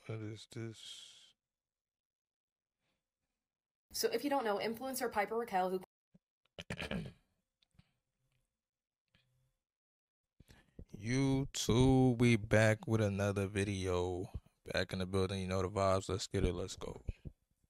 What is this? So if you don't know, influencer Piper Raquel, who YouTube, we back with another video. Back in the building, you know the vibes. Let's get it. Let's go.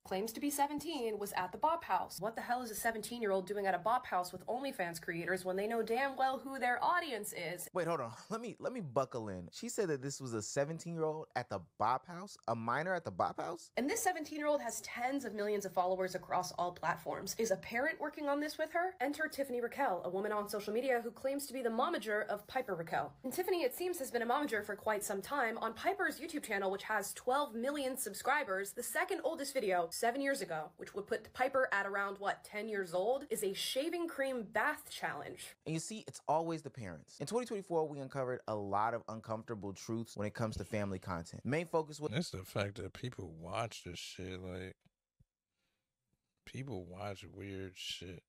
claims to be 17, was at the BOP house. What the hell is a 17-year-old doing at a BOP house with OnlyFans creators when they know damn well who their audience is? Wait, hold on. Let me buckle in. She said that this was a 17-year-old at the BOP house, a minor at the BOP house? And this 17-year-old has tens of millions of followers across all platforms. Is a parent working on this with her? Enter Tiffany Raquel, a woman on social media who claims to be the momager of Piper Raquel. And Tiffany, it seems, has been a momager for quite some time. On Piper's YouTube channel, which has 12 million subscribers, the second oldest video, 7 years ago, which would put Piper at around, 10 years old, is a shaving cream bath challenge. And you see, it's always the parents. In 2024, we uncovered a lot of uncomfortable truths when it comes to family content. Main focus was It's the fact that people watch this shit. Like, people watch weird shit.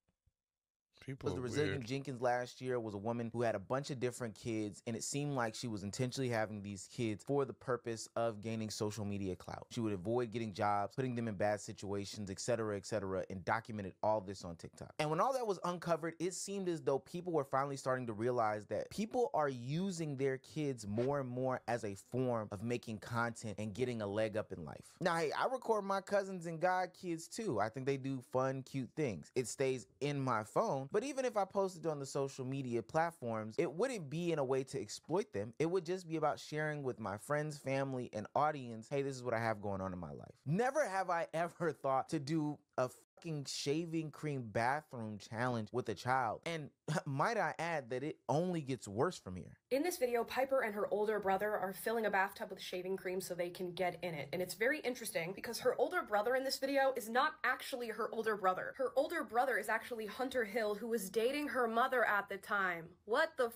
People the are Brazilian weird. Jenkins last year was a woman who had a bunch of different kids, and it seemed like she was intentionally having these kids for the purpose of gaining social media clout. She would avoid getting jobs, putting them in bad situations, etc., and documented all this on TikTok. And when all that was uncovered, it seemed as though people were finally starting to realize that people are using their kids more and more as a form of making content and getting a leg up in life. Now, hey, I record my cousins and god kids too. I think they do fun, cute things. It stays in my phone, but even if I posted on the social media platforms, it wouldn't be in a way to exploit them. It would just be about sharing with my friends, family, and audience, hey, this is what I have going on in my life. Never have I ever thought to do a fucking shaving cream bathroom challenge with a child. And might I add that it only gets worse from here. In this video, Piper and her older brother are filling a bathtub with shaving cream so they can get in it. And it's very interesting because her older brother in this video is not actually her older brother. Her older brother is actually Hunter Hill, who was dating her mother at the time. What the fuck?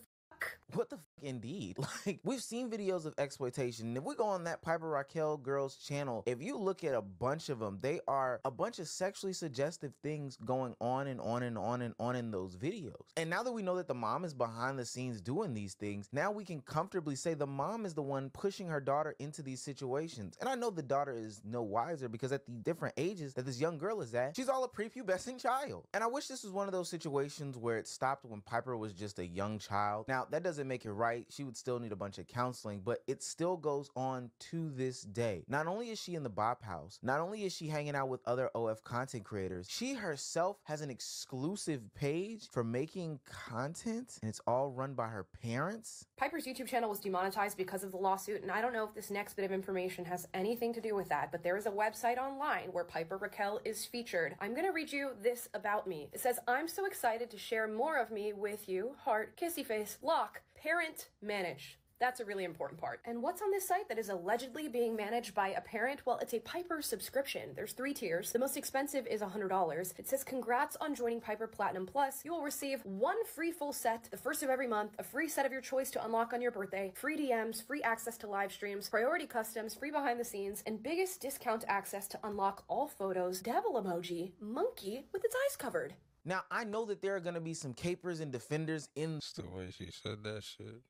What the fuck, indeed? Like, we've seen videos of exploitation. If we go on that Piper Raquel girl's channel, if you look at a bunch of them, they are a bunch of sexually suggestive things going on and on and on and on in those videos. And now that we know that the mom is behind the scenes doing these things, now we can comfortably say the mom is the one pushing her daughter into these situations. And I know the daughter is no wiser because at the different ages that this young girl is at, she's all a prepubescent child. And I wish this was one of those situations where it stopped when Piper was just a young child. Now, that doesn't make it right. She would still need a bunch of counseling, but it still goes on to this day. Not only is she in the BOP house, not only is she hanging out with other OF content creators, she herself has an exclusive page for making content, and it's all run by her parents. Piper's YouTube channel was demonetized because of the lawsuit, and I don't know if this next bit of information has anything to do with that, but there is a website online where Piper Raquel is featured. I'm gonna read you this about me. It says, I'm so excited to share more of me with you, heart, kissy face, lock, parent, manage. That's a really important part. And what's on this site that is allegedly being managed by a parent? Well, it's a Piper subscription. There's 3 tiers. The most expensive is $100. It says, congrats on joining Piper Platinum Plus. You will receive 1 free full set the first of every month, a free set of your choice to unlock on your birthday, free DMs, free access to live streams, priority customs, free behind the scenes, and biggest discount access to unlock all photos, devil emoji, monkey with its eyes covered. Now, I know that there are going to be some capers and defenders in It's the way she said that shit.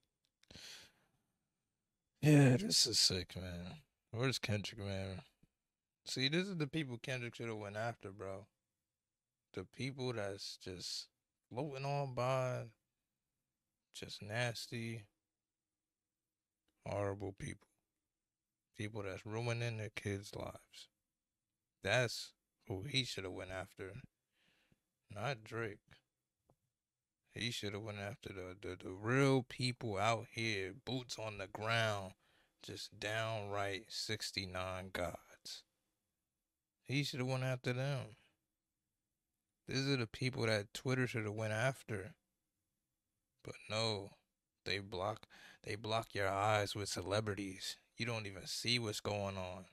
Yeah, this is sick, man. Where's Kendrick, man? See, this is the people Kendrick should have went after, bro. The people that's just floating on by, just nasty, horrible people. People that's ruining their kids' lives. That's who he should have went after. Not Drake. He should have went after the real people out here, boots on the ground, just downright 69 gods. He should have went after them. These are the people that Twitter should have went after. But no, they block your eyes with celebrities. You don't even see what's going on.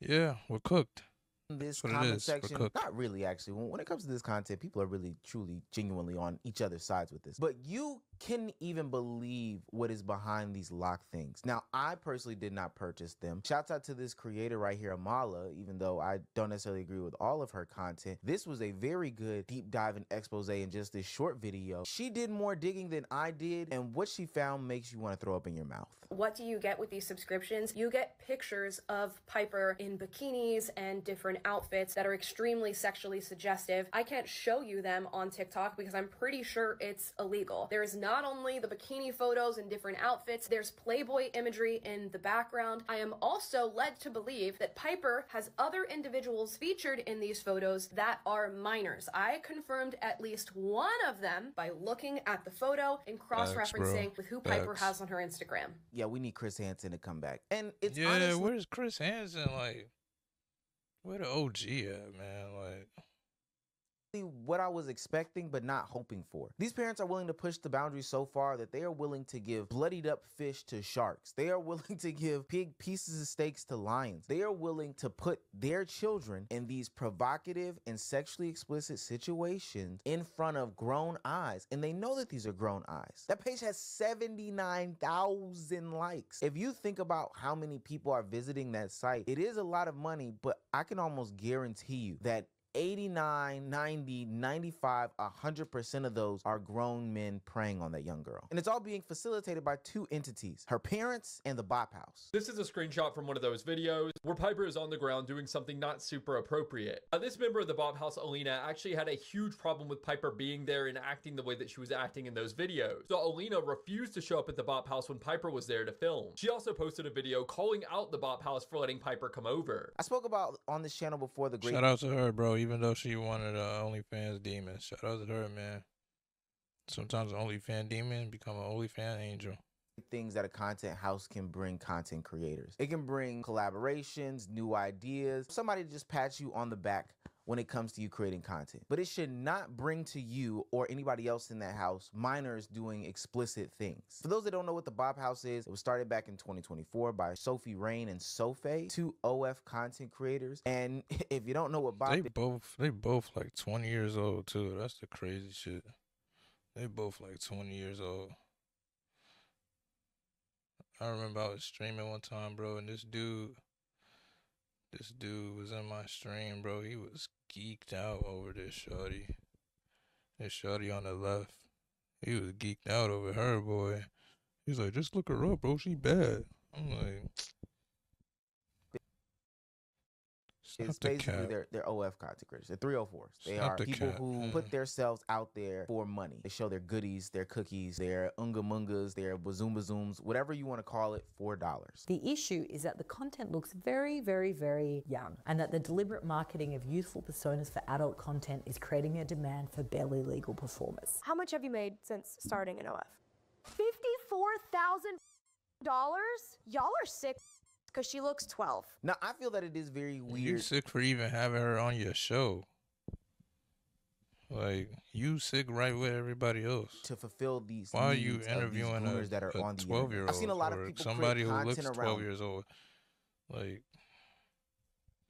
Yeah, we're cooked. this That's what it comment is for section, Cook. not really actually. When it comes to this content, people are really, truly, genuinely on each other's sides with this. But you can even believe what is behind these lock things. Now, I personally did not purchase them. Shouts out to this creator right here, Amala, even though I don't necessarily agree with all of her content. This was a very good deep dive and expose in just this short video. She did more digging than I did, and what she found makes you want to throw up in your mouth. What do you get with these subscriptions? You get pictures of Piper in bikinis and different outfits that are extremely sexually suggestive. I can't show you them on TikTok because I'm pretty sure it's illegal. There is not only the bikini photos and different outfits, there's Playboy imagery in the background. I am also led to believe that Piper has other individuals featured in these photos that are minors. I confirmed at least one of them by looking at the photo and cross-referencing with who Piper has on her Instagram. Yeah, we need Chris Hansen to come back. And it's honestly, where's Chris Hansen? Like, where the OG at, man? Like, what I was expecting but not hoping for. These parents are willing to push the boundaries so far that they are willing to give bloodied up fish to sharks. They are willing to give pig pieces of steaks to lions. They are willing to put their children in these provocative and sexually explicit situations in front of grown eyes. And they know that these are grown eyes. That page has 79,000 likes. If you think about how many people are visiting that site, it is a lot of money, but I can almost guarantee you that 89, 90, 95, 100% of those are grown men preying on that young girl. And it's all being facilitated by two entities, her parents and the BOP house. This is a screenshot from one of those videos where Piper is on the ground doing something not super appropriate. This member of the BOP house, Alina, actually had a huge problem with Piper being there and acting the way that she was acting in those videos. So Alina refused to show up at the BOP house when Piper was there to film. She also posted a video calling out the BOP house for letting Piper come over. I spoke about on this channel before the great... Shout out to her, bro. Even though she wanted OnlyFans demon. Shout out to her, man. Sometimes an OnlyFans demon become an OnlyFans angel. Things that a content house can bring content creators. It can bring collaborations, new ideas, somebody to just pat you on the back when it comes to you creating content. But it should not bring to you or anybody else in that house minors doing explicit things. For those that don't know what the BOP house is, it was started back in 2024 by Sophie Rain and Sophie, two OF content creators. And if you don't know what BOP they both like 20 years old too. That's the crazy shit. They both like 20 years old. I remember I was streaming one time, bro, and this dude was in my stream, bro. He was geeked out over this shorty. This shorty on the left. He was geeked out over her, boy. He's like, just look her up, bro. She bad. I'm like, it's basically they're OF content creators. They're 304s. They are people who put themselves out there for money. They show their goodies, their cookies, their unga mungas, their bazoom bazooms, whatever you want to call it, $4. The issue is that the content looks very, very, very young, and that the deliberate marketing of youthful personas for adult content is creating a demand for barely legal performers. How much have you made since starting in OF? $54,000? Y'all are sick. Because she looks 12. Now, I feel that it is very weird. You sick for even having her on your show. Like, you sick right with everybody else. To fulfill these Why are you interviewing a that are on the 12-year-old? I've seen a lot of people somebody who looks 12 around years old. Like,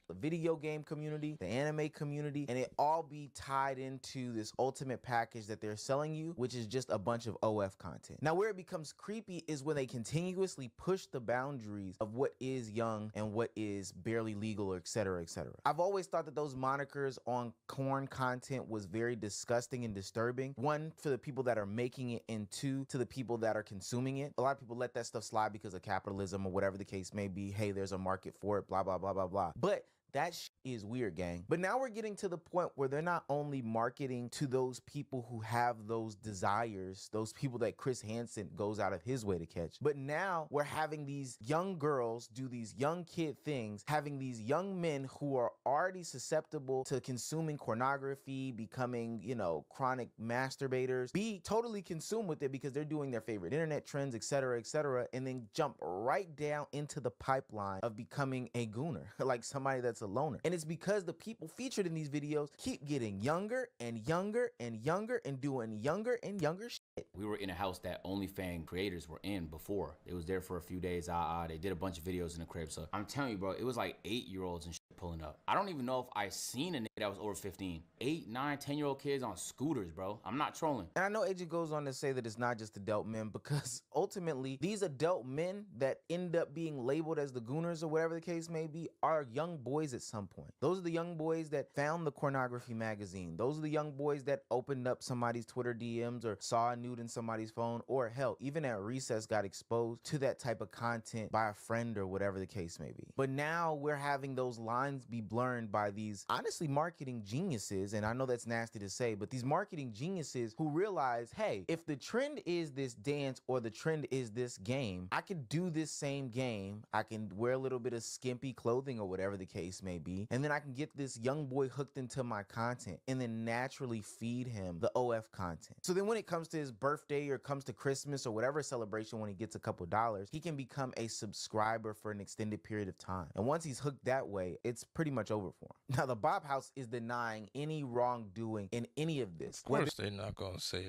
the video game community, the anime community, and it all be tied into this ultimate package that they're selling you, which is just a bunch of OF content. Now, where it becomes creepy is when they continuously push the boundaries of what is young and what is barely legal, or et cetera, et cetera. I've always thought that those monikers on corn content was very disgusting and disturbing. One, for the people that are making it, and two, to the people that are consuming it. A lot of people let that stuff slide because of capitalism or whatever the case may be. Hey, there's a market for it, blah, blah, blah, blah, blah. But that is weird, gang. But now we're getting to the point where they're not only marketing to those people who have those desires, those people that Chris Hansen goes out of his way to catch, but now we're having these young girls do these young kid things, having these young men who are already susceptible to consuming pornography, becoming, you know, chronic masturbators, be totally consumed with it because they're doing their favorite internet trends, et cetera, and then jump right down into the pipeline of becoming a gooner, like somebody that's a loner. And it's because the people featured in these videos keep getting younger and younger and younger and doing younger and younger shit. We were in a house that OnlyFans creators were in before. It was there for a few days. They did a bunch of videos in the crib. So I'm telling you, bro, it was like 8-year-olds and shit pulling up. I don't even know if I seen a nigga that was over 15. 8, 9, 10-year-old kids on scooters, bro. I'm not trolling. And I know Agent goes on to say that it's not just adult men, because ultimately these adult men that end up being labeled as the gooners or whatever the case may be are young boys at some point. Those are the young boys that found the pornography magazine. Those are the young boys that opened up somebody's Twitter DMs or saw a nude in somebody's phone, or hell, even at recess got exposed to that type of content by a friend or whatever the case may be. But now we're having those lines be blurred by these, honestly, marketing geniuses. And I know that's nasty to say, but these marketing geniuses who realize, hey, if the trend is this dance or the trend is this game, I can do this same game. I can wear a little bit of skimpy clothing or whatever the case may be, and then I can get this young boy hooked into my content and then naturally feed him the OF content. So then when it comes to his birthday or comes to Christmas or whatever celebration, when he gets a couple dollars, he can become a subscriber for an extended period of time. And once he's hooked that way, it's pretty much over for him. Now, the Bob House is denying any wrongdoing in any of this. Of course, they're not gonna say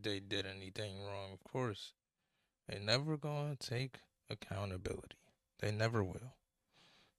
they did anything wrong. Of course, they never gonna take accountability. They never will.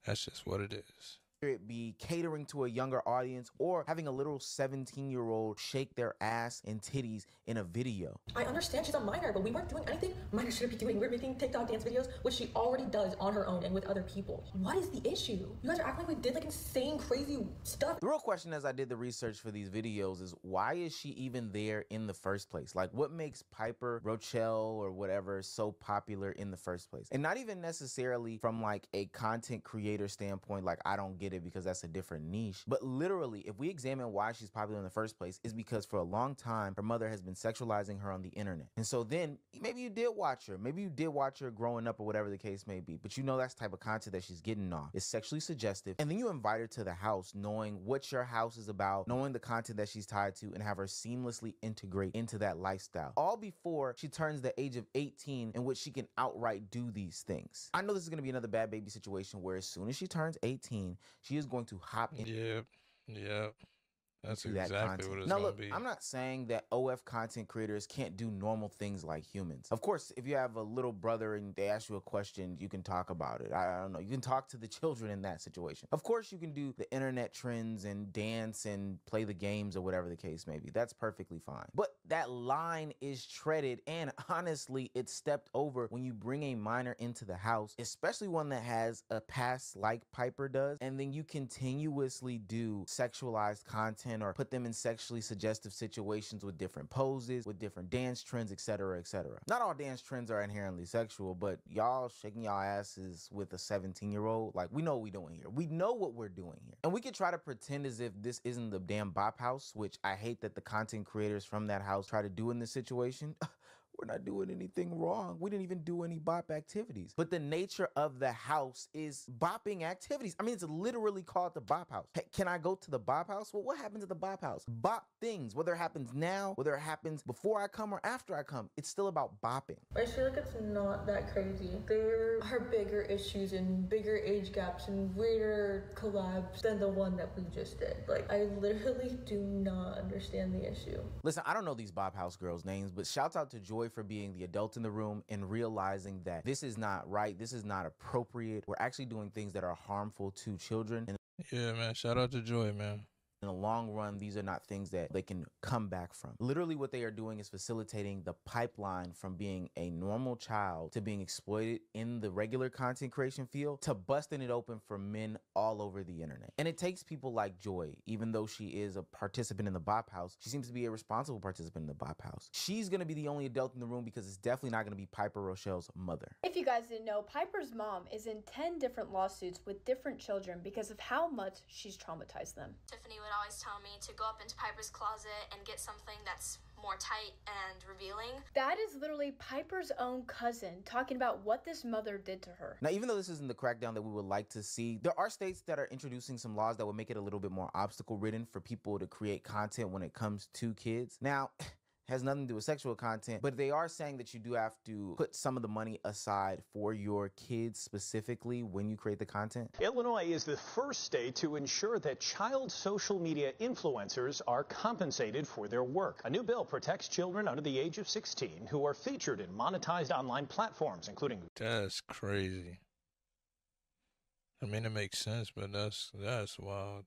That's just what it is. It be catering to a younger audience or having a little 17-year-old shake their ass and titties in a video. I understand she's a minor, but we weren't doing anything minors shouldn't be doing. We're making TikTok dance videos, which she already does on her own and with other people. What is the issue? You guys are acting like we did like insane, crazy stuff. The real question as I did the research for these videos is, why is she even there in the first place? Like, what makes Piper Rochelle or whatever so popular in the first place? And not even necessarily from like a content creator standpoint, like I don't get it because that's a different niche. But literally, if we examine why she's popular in the first place, is because for a long time, her mother has been sexualizing her on the internet. And so then maybe you did watch her. Maybe you did watch her growing up or whatever the case may be. But you know that's the type of content that she's getting off. It's sexually suggestive. And then you invite her to the house knowing what your house is about, knowing the content that she's tied to, and have her seamlessly integrate into that lifestyle. All before she turns the age of 18 in which she can outright do these things. I know this is going to be another bad baby situation where as soon as she turns 18, she is going to hop in. Yep. That's into that exactly content. what it's Now gonna look, be. I'm not saying that OF content creators can't do normal things like humans. Of course, if you have a little brother and they ask you a question, you can talk about it. I don't know. You can talk to the children in that situation. Of course, you can do the internet trends and dance and play the games or whatever the case may be. That's perfectly fine. But that line is treaded, and honestly, it's stepped over when you bring a minor into the house, especially one that has a past like Piper does, and then you continuously do sexualized content or put them in sexually suggestive situations with different poses, with different dance trends, etc., etc. Not all dance trends are inherently sexual, but y'all shaking y'all asses with a 17-year-old, like, we know what we're doing here. We know what we're doing here. And we can try to pretend as if this isn't the damn Bop House, which I hate that the content creators from that house try to do in this situation. We're not doing anything wrong. We didn't even do any bop activities. But the nature of the house is bopping activities. I mean, it's literally called the Bop House. Hey, can I go to the Bop House? Well, what happens at the Bop House? Bop things, whether it happens now, whether it happens before I come or after I come. It's still about bopping. I feel like it's not that crazy. There are bigger issues and bigger age gaps and weirder collabs than the one that we just did. Like, I literally do not understand the issue. Listen, I don't know these Bop House girls' names, but shouts out to Joy for being the adult in the room and realizing that this is not right. This is not appropriate. We're actually doing things that are harmful to children. And Yeah, man. Shout out to Joy, man. in the long run, these are not things that they can come back from. Literally what they are doing is facilitating the pipeline from being a normal child to being exploited in the regular content creation field to busting it open for men all over the internet. And it takes people like Joy, even though she is a participant in the Bop House, she seems to be a responsible participant in the Bop House. She's gonna be the only adult in the room because it's definitely not gonna be Piper Rochelle's mother. If you guys didn't know, Piper's mom is in 10 different lawsuits with different children because of how much she's traumatized them. Tiffany would always tell me to go up into Piper's closet and get something that's more tight and revealing. That is literally Piper's own cousin talking about what this mother did to her. Now, even though this isn't the crackdown that we would like to see, there are states that are introducing some laws that would make it a little bit more obstacle-ridden for people to create content when it comes to kids. Now, has nothing to do with sexual content, but they are saying that you do have to put some of the money aside for your kids specifically when you create the content. Illinois is the first state to ensure that child social media influencers are compensated for their work. A new bill protects children under the age of 16 who are featured in monetized online platforms, including... That's crazy. I mean, it makes sense, but that's wild.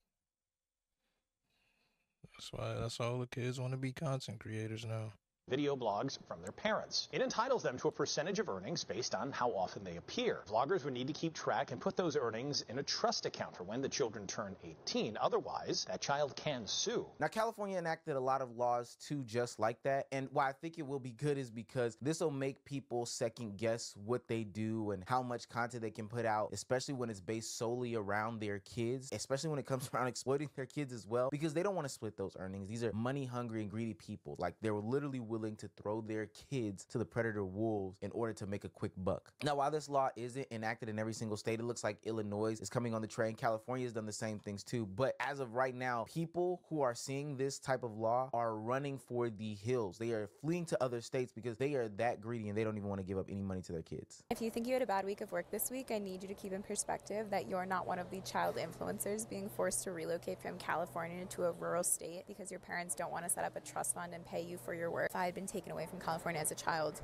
That's all the kids want to be content creators now. Video blogs from their parents. It entitles them to a percentage of earnings based on how often they appear. Vloggers would need to keep track and put those earnings in a trust account for when the children turn 18. Otherwise, that child can sue. Now, California enacted a lot of laws too just like that, and why I think it will be good is because this will make people second guess what they do and how much content they can put out, especially when it's based solely around their kids, especially when it comes around exploiting their kids as well, because they don't want to split those earnings. These are money hungry and greedy people. Like, they're literally willing to throw their kids to the predator wolves in order to make a quick buck. Now, while this law isn't enacted in every single state, it looks like Illinois is coming on the train. California has done the same things too. But as of right now, people who are seeing this type of law are running for the hills. They are fleeing to other states because they are that greedy and they don't even want to give up any money to their kids. If you think you had a bad week of work this week, I need you to keep in perspective that you're not one of the child influencers being forced to relocate from California to a rural state because your parents don't want to set up a trust fund and pay you for your work. If I had been taken away from California as a child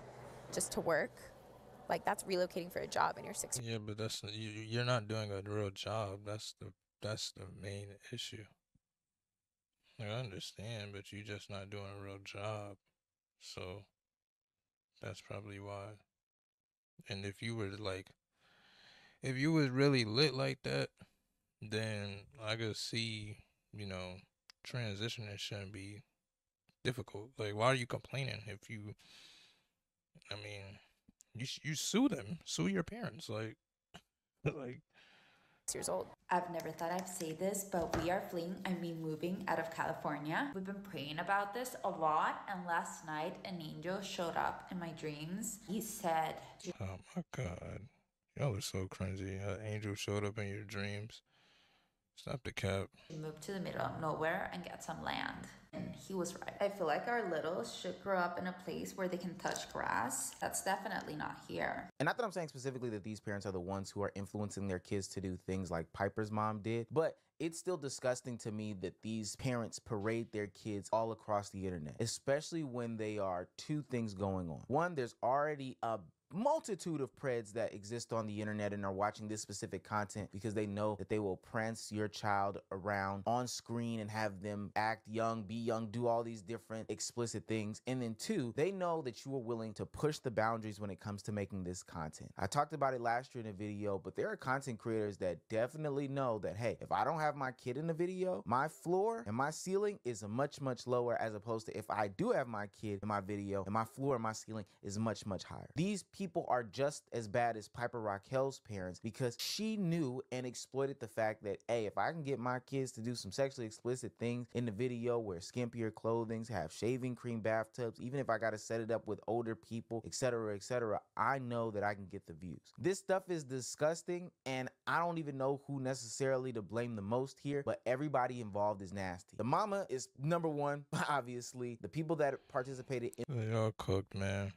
just to work, like, that's relocating for a job and you're 6 years. Yeah, but that's you're not doing a real job. That's the main issue. I understand, but you're just not doing a real job. So that's probably why. And if you were if you was really lit like that, then I could see, transitioning shouldn't be difficult. Like, why are you complaining if you, I mean, you sue them, sue your parents, like Years old. I've never thought I'd say this, but we are fleeing, moving out of California. We've been praying about this a lot, and last night an angel showed up in my dreams. He said, oh my God, y'all are so cringy. An angel showed up in your dreams. Stop the cap. Move to the middle of nowhere and get some land. And he was right. I feel like our littles should grow up in a place where they can touch grass. That's definitely not here. And not that I'm saying specifically that these parents are the ones who are influencing their kids to do things like Piper's mom did, but it's still disgusting to me that these parents parade their kids all across the internet, especially when they are two things going on. One, there's already a multitude of preds that exist on the internet and are watching this specific content because they know that they will prance your child around on screen and have them act young, be young, do all these different explicit things. And then two, they know that you are willing to push the boundaries when it comes to making this content. I talked about it last year in a video, but there are content creators that definitely know that, hey, if I don't have my kid in the video, my floor and my ceiling is much, much lower, as opposed to if I do have my kid in my video and my floor and my ceiling is much, much higher. These people are just as bad as Piper Raquel's parents because she knew and exploited the fact that, hey, if I can get my kids to do some sexually explicit things in the video, wear skimpier clothing, have shaving cream bathtubs, even if I got to set it up with older people, etc., I know that I can get the views. This stuff is disgusting, and I don't even know who necessarily to blame the most here, but everybody involved is nasty. The mama is number one, obviously. The people that participated in— They all cooked, man.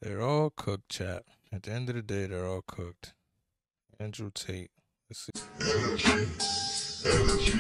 They're all cooked, chat. At the end of the day, they're all cooked. Andrew Tate. Let's see.